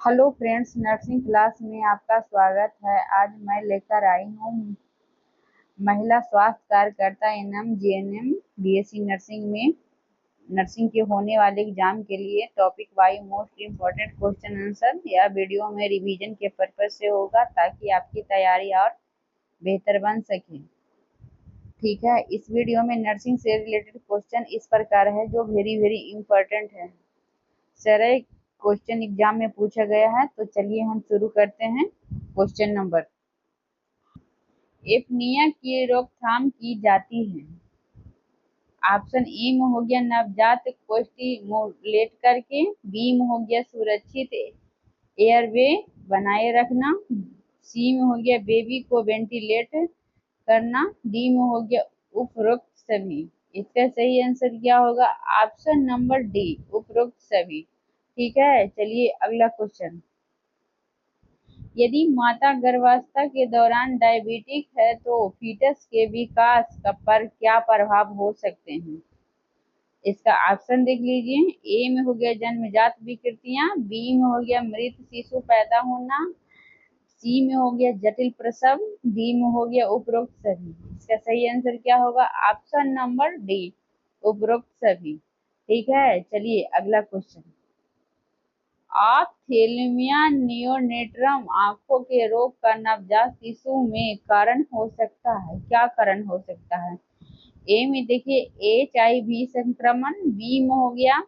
Hello friends, nursing class में आपका स्वागत है। आज मैं लेकर आई हूँ महिला स्वास्थ्य कार्यकर्ता एनएम जीएनएम बीएससी नर्सिंग में नर्सिंग के होने वाले एग्जाम के लिए topic wise most important question answer. यह वीडियो में रिवीजन के पर्पज से होगा ताकि आपकी तैयारी और बेहतर बन सके। ठीक है, इस वीडियो में नर्सिंग से रिलेटेड क्वेश्चन इस प्रकार है जो वेरी इम्पोर्टेंट है। सारे क्वेश्चन एग्जाम में पूछा गया है, तो चलिए हम शुरू करते हैं। क्वेश्चन नंबर, एपनिया की रोकथाम की जाती है। ऑप्शन ए में हो गया नवजात को स्टिमुलेट करके, बी में हो गया सुरक्षित एयरवे बनाए रखना, सी में हो गया बेबी को वेंटिलेट करना, डी में हो गया उपरोक्त सभी। इसका सही आंसर क्या होगा? ऑप्शन नंबर डी, उपरोक्त सभी। ठीक है, चलिए अगला क्वेश्चन। यदि माता गर्भावस्था के दौरान डायबिटिक है तो फीटस के विकास पर क्या प्रभाव हो सकते हैं? इसका ऑप्शन देख लीजिए। ए में हो गया जन्मजात विकृतियां, बी में हो गया मृत शिशु पैदा होना, सी में हो गया जटिल प्रसव, डी में हो गया उपरोक्त सभी। इसका सही आंसर क्या होगा? ऑप्शन नंबर डी, उपरोक्त सभी। ठीक है, चलिए अगला क्वेश्चन। ऑप्थेल्मिया नियोनेट्रम आंखों के रोग का नवजात शिशु में कारण हो सकता है। क्या कारण हो सकता है? ए में देखिए HIV संक्रमण, बी में हो गया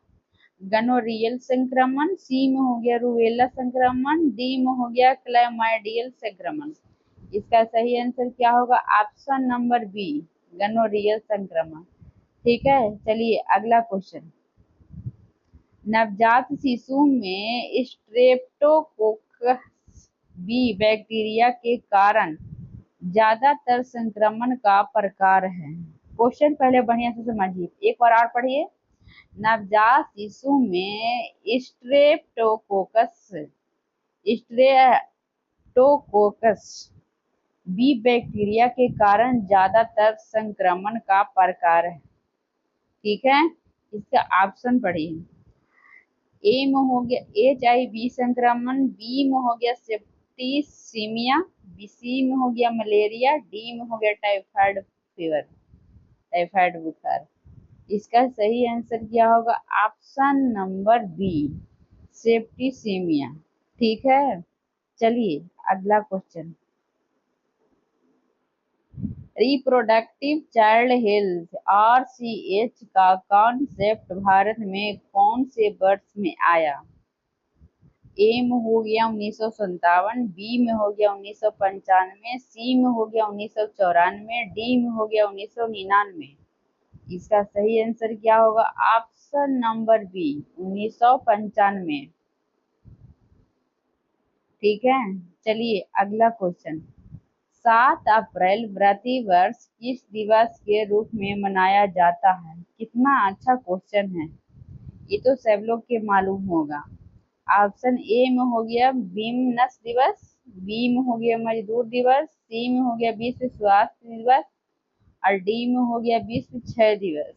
गनोरियल संक्रमण, सी में हो गया रूबेला संक्रमण, डी में हो गया क्लैमाइडियल संक्रमण। इसका सही आंसर क्या होगा? ऑप्शन नंबर बी, गनोरियल संक्रमण। ठीक है, चलिए अगला क्वेश्चन। नवजात शिशु में स्ट्रेप्टोकोकस बी बैक्टीरिया के कारण ज्यादातर संक्रमण का प्रकार है। क्वेश्चन पहले बढ़िया से समझिए, एक बार और पढ़िए। नवजात शिशु में स्ट्रेप्टोकोकस बी बैक्टीरिया के कारण ज्यादातर संक्रमण का प्रकार है। ठीक है, इसका ऑप्शन पढ़िए। ए में हो गया HIV संक्रमण, बी में हो गया सेप्टिसीमिया, सी में हो गया मलेरिया, डी में हो गया टाइफाइड फीवर, टाइफाइड बुखार। इसका सही आंसर क्या होगा? Option number B, septicaemia. ठीक है, चलिए अगला question. Reproductive child health RCH का कॉन्सेप्ट भारत में कौन से वर्ष में आया? ए में हो गया 1957, बी में हो गया 1995, सी में हो गया 1994, डी में हो गया 1999। इसका सही आंसर क्या होगा? Option number B, 1995। ठीक है, चलिए अगला क्वेश्चन। 7 अप्रैल प्रति वर्ष किस दिवस के रूप में मनाया जाता है? कितना अच्छा क्वेश्चन है, ये तो सब लोग के मालूम होगा। ऑप्शन ए में हो गया विमनस दिवस, बी में हो गया मजदूर दिवस, सी में हो गया विश्व स्वास्थ्य दिवस और डी में हो गया विश्व क्षय दिवस।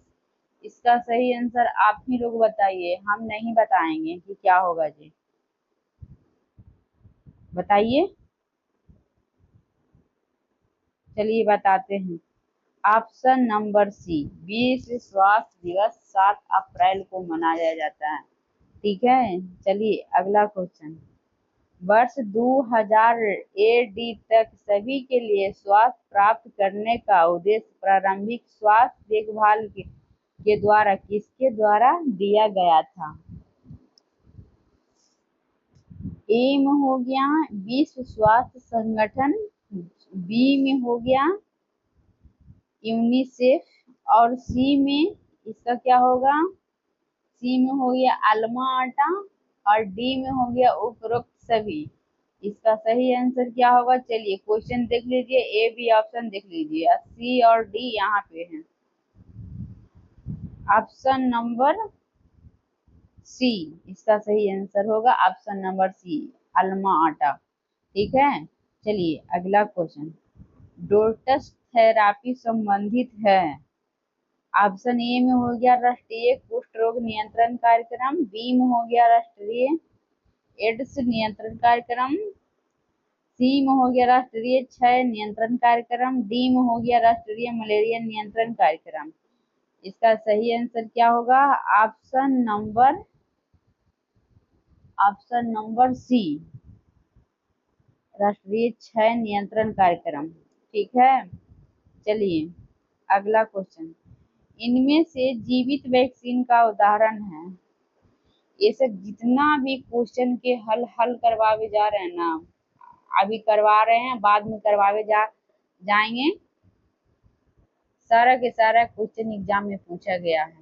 इसका सही आंसर आप ही लोग बताइए, हम नहीं बताएंगे कि क्या होगा जी। बताइए, चलिए बताते हैं। ऑप्शन नंबर सी, विश्व स्वास्थ्य दिवस 7 अप्रैल को मनाया जाता है। ठीक है, चलिए अगला क्वेश्चन। वर्ष 2000 AD तक सभी के लिए स्वास्थ्य प्राप्त करने का उद्देश्य प्रारंभिक स्वास्थ्य देखभाल के द्वारा किसके द्वारा दिया गया था? ए में हो गया विश्व स्वास्थ्य संगठन, बी में हो गया यूनिसेफ और सी में इसका क्या होगा? सी में हो गया अल्मा आटा और डी में हो गया उपरोक्त सभी। इसका सही आंसर क्या होगा? चलिए क्वेश्चन देख लीजिए, ए बी ऑप्शन देख लीजिए, सी और डी यहाँ पे है। ऑप्शन नंबर सी इसका सही आंसर होगा, ऑप्शन नंबर सी, अल्मा आटा। ठीक है, चलिए अगला क्वेश्चन। डोटस थेरापी संबंधित है। ऑप्शन ए में हो गया राष्ट्रीय कुष्ठ रोग नियंत्रण कार्यक्रम, बी में हो गया राष्ट्रीय एड्स नियंत्रण कार्यक्रम, सी में हो गया राष्ट्रीय क्षय नियंत्रण कार्यक्रम, डी में हो गया राष्ट्रीय मलेरिया नियंत्रण कार्यक्रम। इसका सही आंसर क्या होगा? ऑप्शन नंबर सी, राष्ट्रीय क्षय नियंत्रण कार्यक्रम। ठीक है, चलिए अगला क्वेश्चन। इनमें से जीवित वैक्सीन का उदाहरण है। ये सब जितना भी क्वेश्चन के हल करवावे जा रहे हैं ना, अभी करवा रहे हैं, बाद में करवावे जाएंगे, सारा के सारा क्वेश्चन एग्जाम में पूछा गया है।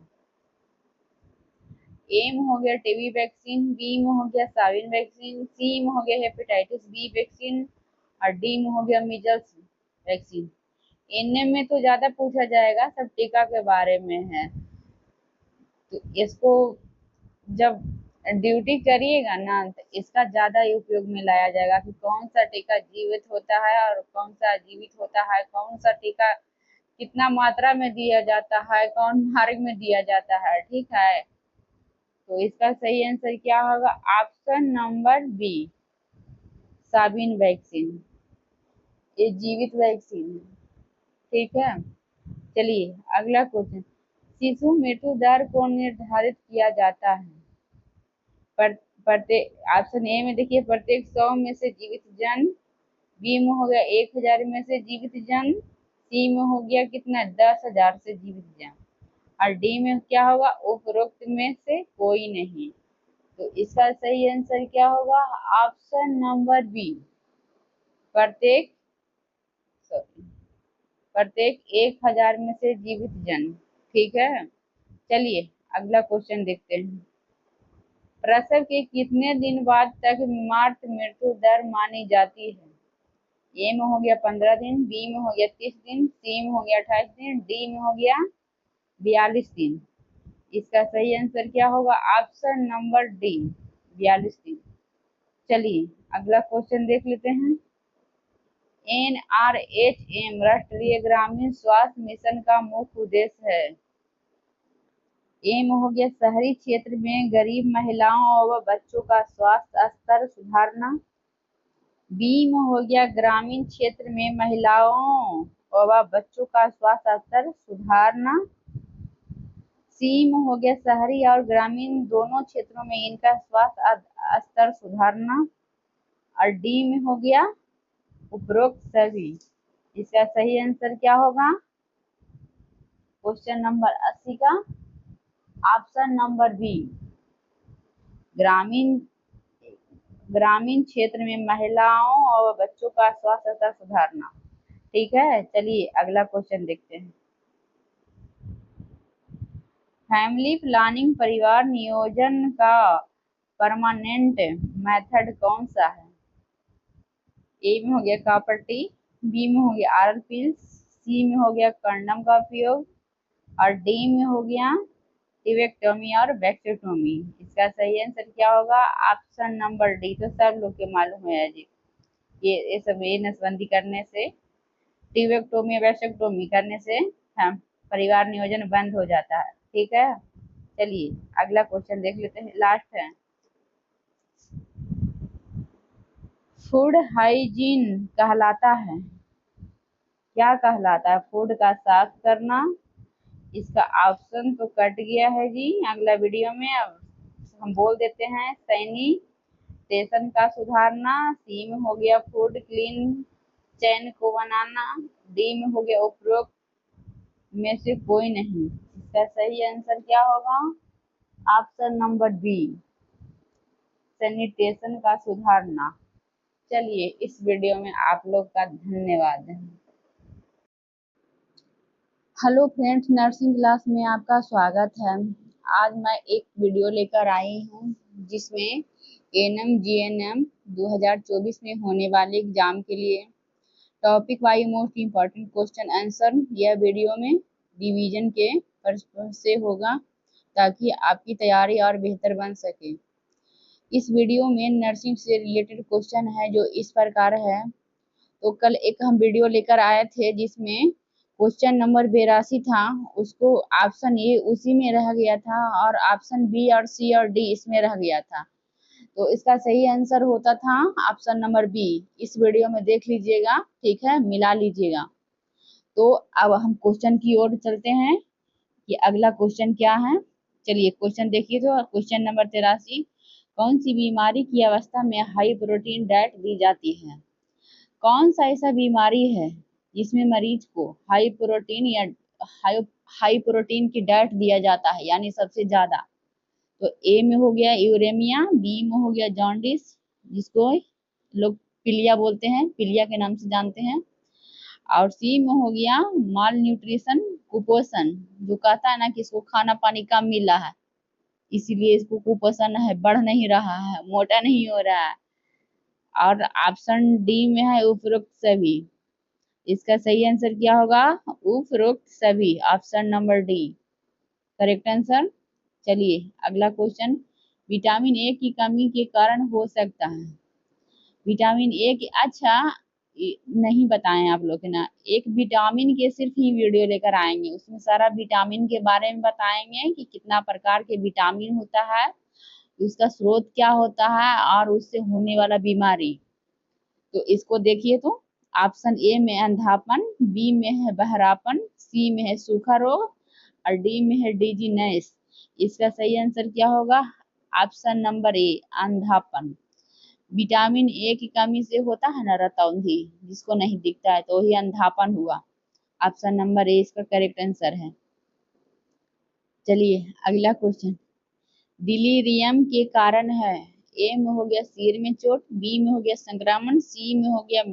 ए में हो गया टीबी वैक्सीन, बी में हो गया साविन वैक्सीन, सी में हो गया हेपेटाइटिस बी वैक्सीन और डी में हो गया मीजल्स वैक्सीन। इनमें तो ज्यादा पूछा जाएगा, सब टीका के बारे में है। तो इसको जब ड्यूटी करिएगा ना, तो इसका ज्यादा उपयोग में लाया जाएगा कि कौन सा टीका जीवित होता है और कौन सा अजीवित होता है, कौन सा टीका कितना मात्रा में दिया जाता है, कौन मार्ग में दिया जाता है। ठीक है, तो इसका सही आंसर क्या होगा? Option number B, साबिन vaccine. ये जीवित वैक्सीन है। ठीक है, चलिए अगला क्वेश्चन। शिशु मृत्यु दर को निर्धारित किया जाता है। प्रत्येक ऑप्शन ए में देखिए प्रत्येक 100 में से जीवित जन, बी में हो गया 1000 में से जीवित जन, सी में हो गया कितना 10,000 से जीवित जन और डी में क्या होगा? उपरोक्त में से कोई नहीं। तो इसका सही आंसर क्या होगा? ऑप्शन नंबर बी, प्रत्येक 1000 में से जीवित जन। ठीक है, चलिए अगला क्वेश्चन देखते हैं। प्रसव के कितने दिन बाद तक मातृ मृत्यु दर मानी जाती है? ए में हो गया 15 दिन, बी में हो गया 30 दिन, सी में हो गया 28 दिन, डी में हो गया 42 दिन। इसका सही आंसर क्या होगा? ऑप्शन नंबर डी, 42 दिन। चलिए अगला क्वेश्चन देख लेते हैं। NRHM राष्ट्रीय ग्रामीण स्वास्थ्य मिशन का मुख्य उद्देश्य है। ए में हो गया शहरी क्षेत्र में गरीब महिलाओं व बच्चों का स्वास्थ्य स्तर सुधारना, बी में हो गया ग्रामीण क्षेत्र में महिलाओं व बच्चों का स्वास्थ्य स्तर सुधारना, सी में हो गया शहरी और ग्रामीण दोनों क्षेत्रों में इनका स्वास्थ्य स्तर सुधारना और डी में हो गया उपरोक्त सभी। इसका सही आंसर क्या होगा? क्वेश्चन नंबर 80 का ऑप्शन नंबर बी, ग्रामीण क्षेत्र में महिलाओं और बच्चों का स्वास्थ्य स्तर सुधारना। ठीक है, चलिए अगला क्वेश्चन देखते हैं। फैमिली प्लानिंग परिवार नियोजन का परमानेंट मेथड कौन सा है? ए में हो गया कॉपर टी, बी में हो गया आरएल पिल्स, सी में हो गया कंडम का उपयोग और डी में हो गया टिवेक्टोमी और वैक्सेक्टोमी। इसका सही आंसर क्या होगा? Option number D. तो सब लोग के मालूम है जी, ये सब ये नसबंदी करने से, टिवेक्टोमी वैक्सेक्टोमी करने से परिवार नियोजन बंद हो जाता है। ठीक है, चलिए अगला क्वेश्चन देख लेते हैं, लास्ट है। फूड हाइजीन कहलाता है, क्या कहलाता है? फूड का साफ करना। इसका ऑप्शन तो कट गया है जी अगला वीडियो में, अब हम बोल देते हैं। सैनिटेशन का सुधारना, सी में हो गया फूड क्लीन चैन को बनाना, डी में हो गया उपरोक्त में से कोई नहीं। इसका सही आंसर क्या होगा? ऑप्शन नंबर बी, सैनिटेशन का सुधारना। चलिए इस वीडियो में आप लोग का धन्यवाद। हेलो फ्रेंड्स, नर्सिंग क्लास में आपका स्वागत है। आज मैं एक वीडियो लेकर आई हूँ जिसमें एएनएम जीएनएम 2024 में होने वाले एग्जाम के लिए topic wise most important question answer यह वीडियो में रिवीजन के पर्पस से होगा ताकि आपकी तैयारी और बेहतर बन सके। इस वीडियो में नर्सिंग से रिलेटेड क्वेश्चन है जो इस प्रकार है। तो कल एक हम वीडियो लेकर आए थे जिसमें क्वेश्चन नंबर 82 था, उसको ऑप्शन ए उसी में रह गया था और ऑप्शन बी और सी और डी इसमें रह गया था। तो इसका सही आंसर होता था ऑप्शन नंबर बी। इस वीडियो में देख लीजिएगा, ठीक है, मिला लीजिएगा। तो अब हम क्वेश्चन की ओर चलते हैं कि अगला क्वेश्चन क्या है। चलिए क्वेश्चन देखिए। तो क्वेश्चन नंबर 83, कौन सी बीमारी की अवस्था में हाई प्रोटीन डाइट दी जाती है? कौन सा ऐसा बीमारी है जिसमें मरीज को हाई प्रोटीन या हाई हाई प्रोटीन की डाइट दिया जाता है, यानी सबसे ज्यादा? तो ए में हो गया यूरेमिया, बी में हो गया जॉन्डिस, जिसको लोग पीलिया बोलते हैं, पीलिया के नाम से जानते हैं, और सी में हो गया माल न्यूट्रिशन, कुपोषण, जो कहता है ना कि इसको खाना पानी कम मिला है इसीलिए इसको कुपोषण है, बढ़ नहीं रहा है, मोटा नहीं हो रहा है। और ऑप्शन डी में है उपरोक्त सभी। इसका सही आंसर क्या होगा? उपरोक्त सभी, option number D correct answer. चलिए अगला क्वेश्चन, विटामिन ए की कमी के कारण हो सकता है। विटामिन ए की, अच्छा नहीं बताएं आप लोग ना, एक विटामिन के सिर्फ ही वीडियो लेकर आएंगे, उसमें सारा विटामिन के बारे में बताएंगे कि कितना प्रकार के विटामिन होता है, उसका स्रोत क्या होता है, और उससे होने वाला बीमारी। तो इसको देखिए। तो ऑप्शन ए में अंधापन, बी में है बहरापन, सी में है सूखा रोग, और डी में है डिजीनेस। इसका सही आंसर क्या होगा? ऑप्शन नंबर ए अंधापन। विटामिन ए की कमी से होता है ना रतौंधी, जिसको नहीं दिखता है, तो वही अंधापन हुआ। ऑप्शन नंबर ए इसका करेक्ट आंसर है। चलिए अगला क्वेश्चन, डिलीरियम के कारण है। ए में हो गया सिर में चोट, बी में हो गया संक्रमण, सी में हो गया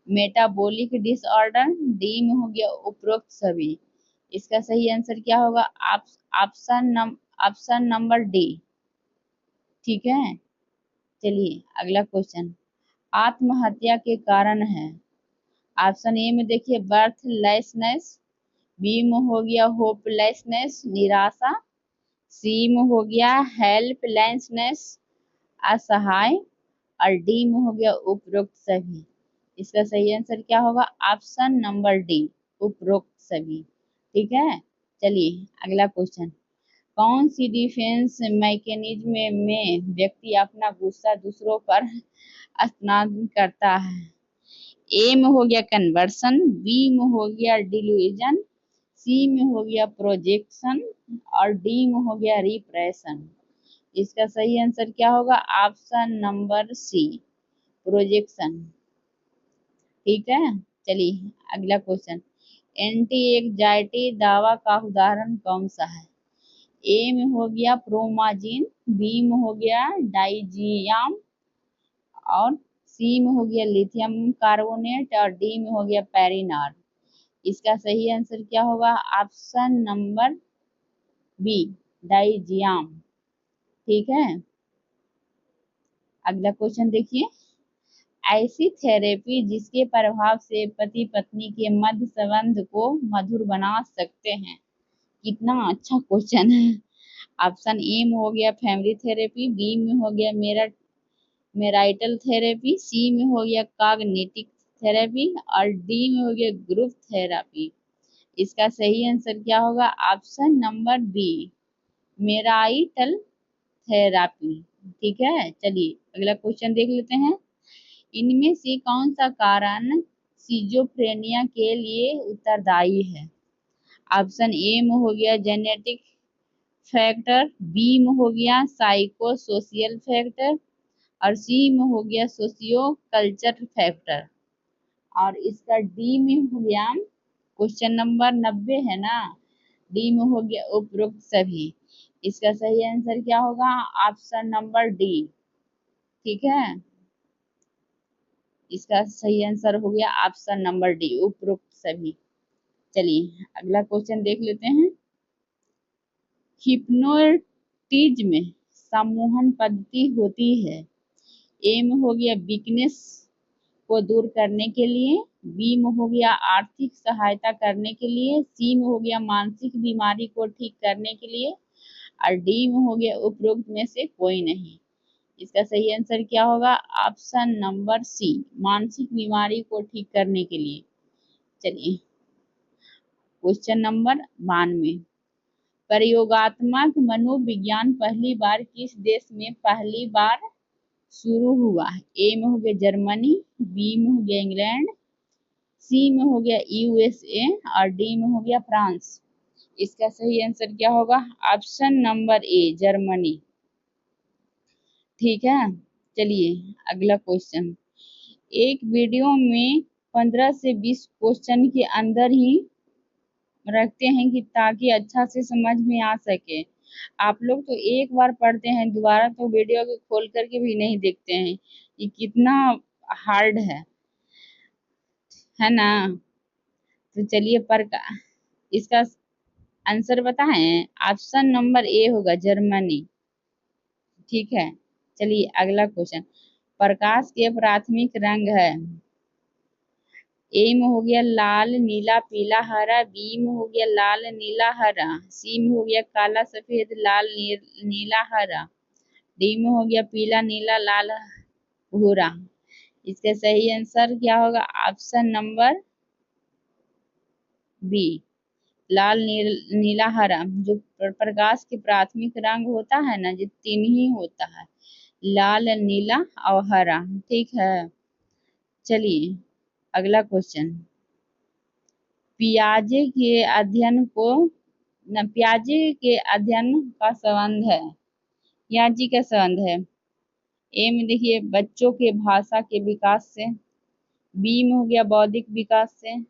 मेटाबॉलिक डिसऑर्डर, डी में हो गया उपरोक्त सभी। इसका सही आंसर क्या होगा? ऑप्शन नंबर डी, ठीक है। चलिए अगला क्वेश्चन, आत्महत्या के कारण है। ऑप्शन ए में देखिए बर्थलेसनेस, बी में हो गया होपलेसनेस निराशा, सी में हो गया हेल्पलेसनेस असहाय, और डी में हो गया उपरोक्त सभी। इसका सही आंसर क्या होगा? ऑप्शन नंबर डी उपरोक्त सभी, ठीक है। चलिए अगला क्वेश्चन, कौन सी डिफेंस मैकेनिज्म में व्यक्ति अपना गुस्सा दूसरों पर स्थानांतरित करता है? ए में हो गया कन्वर्सन, बी में हो गया डिल्यूजन, सी में हो गया प्रोजेक्शन, और डी में हो गया रिप्रेशन। इसका सही आंसर क्या होगा? ऑप्शन नंबर सी प्रोजेक्शन, ठीक है। चलिए अगला क्वेश्चन, एंटी एंजाइटी दवा का उदाहरण कौन सा है? ए में हो गया प्रोमाजिन, बी में हो गया डाइजियम, और सी में हो गया लिथियम कार्बोनेट, और डी में हो गया पेरिनार। इसका सही आंसर क्या होगा? ऑप्शन नंबर बी डाइजियम, ठीक है। अगला क्वेश्चन देखिए, ऐसी थेरेपी जिसके प्रभाव से पति पत्नी के मध्य संबंध को मधुर बना सकते हैं। कितना अच्छा क्वेश्चन है। ऑप्शन ए में हो गया फैमिली थेरेपी, बी में हो गया मेराइटल थेरेपी, सी में हो गया कॉग्निटिव थेरेपी, और डी में हो गया ग्रुप थेरेपी। इसका सही आंसर क्या होगा? Option number B marital therapy, ठीक है। चलिए अगला क्वेश्चन देख लेते हैं, इनमें से कौन सा कारण सिजोफ्रेनिया के लिए उत्तरदायी है? ऑप्शन ए में हो गया जेनेटिक फैक्टर, बी में हो गया साइको सोशियल फैक्टर, और सी में हो गया सोशियो कल्चर फैक्टर, और इसका डी में हो गया, क्वेश्चन नंबर 90 है ना, डी में हो गया उपरोक्त सभी। इसका सही आंसर क्या होगा? ऑप्शन नंबर डी, ठीक है। इसका सही आंसर हो गया ऑप्शन नंबर डी उपरोक्त सभी। चलिए अगला क्वेश्चन देख लेते हैं, हिप्नोटिज्म सम्मोहन पद्धति होती है। ए में हो गया वीकनेस को दूर करने के लिए, बी में हो गया आर्थिक सहायता करने के लिए, सी में हो गया मानसिक बीमारी को ठीक करने के लिए, और डी में हो गया उपरोक्त में से कोई नहीं। इसका सही आंसर क्या होगा? ऑप्शन नंबर सी मानसिक बीमारी को ठीक करने के लिए। चलिए क्वेश्चन नंबर 92, प्रयोगात्मक मनोविज्ञान पहली बार किस देश में पहली बार शुरू हुआ? ए में हो गया जर्मनी, बी में हो गया इंग्लैंड, सी में हो गया यूएसए और डी में हो गया फ्रांस। इसका सही आंसर क्या होगा? Option number A Germany. ठीक है, चलिए अगला क्वेश्चन। एक वीडियो में 15 से 20 क्वेश्चन के अंदर ही रखते हैं कि ताकि अच्छा से समझ में आ सके। आप लोग तो एक बार पढ़ते हैं, दोबारा तो वीडियो को खोल करके भी नहीं देखते हैं। ये कितना हार्ड है ना? तो चलिए पर इसका आंसर बताएं। ऑप्शन नंबर ए होगा जर्मनी। ठीक है, चलिए अगला क्वेश्चन। प्रकाश के प्राथमिक रंग है। ए में हो गया लाल नीला पीला हरा, बी में हो गया लाल नीला हरा, सी में हो गया काला सफेद लाल नीला हरा, डी में हो गया पीला नीला लाल भूरा। इसका सही आंसर क्या होगा? ऑप्शन नंबर बी लाल नीला हरा। जो प्रकाश के प्राथमिक रंग होता है ना, जो तीन ही होता है, लाल नीला और हरा। ठीक है, चलिए अगला क्वेश्चन। पियाजे के अध्ययन को न पियाजे के अध्ययन का संबंध है, पियाजे का संबंध है। ए में देखिए बच्चों के भाषा के विकास से, बी में हो गया बौद्धिक विकास से,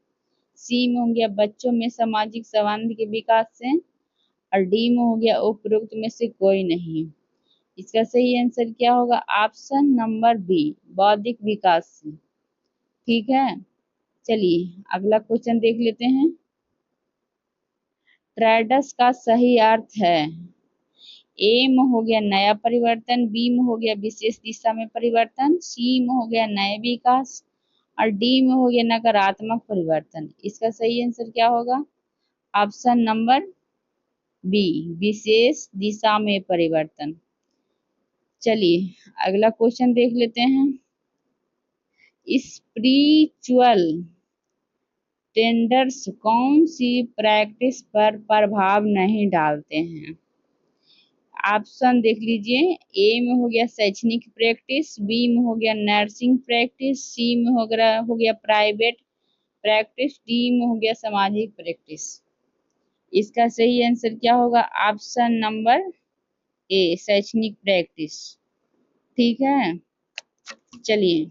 सी में हो गया बच्चों में सामाजिक संबंध के विकास से और डी में हो गया उपरोक्त में से कोई नहीं। इसका सही आंसर क्या होगा? ऑप्शन नंबर बी बौद्धिक विकास से। ठीक है, चलिए अगला क्वेश्चन देख लेते हैं। ट्रेडस का सही अर्थ है। ए में हो गया नया परिवर्तन, बी में हो गया विशेष दिशा में परिवर्तन, सी में हो गया नए विकास और डी में हो गया नकारात्मक परिवर्तन। इसका सही आंसर क्या होगा? ऑप्शन नंबर बी विशेष दिशा में परिवर्तन। चलिए अगला क्वेश्चन देख लेते हैं। स्पिरिचुअल टेंडर्स कौन सी प्रैक्टिस पर प्रभाव नहीं डालते हैं? ऑप्शन देख लीजिए। ए में हो गया शैक्षणिक प्रैक्टिस, बी में हो गया नर्सिंग प्रैक्टिस, सी में हो गया प्राइवेट प्रैक्टिस, डी में हो गया सामाजिक प्रैक्टिस। इसका सही आंसर क्या होगा? ऑप्शन नंबर ए शैक्षणिक प्रैक्टिस। ठीक है, चलिए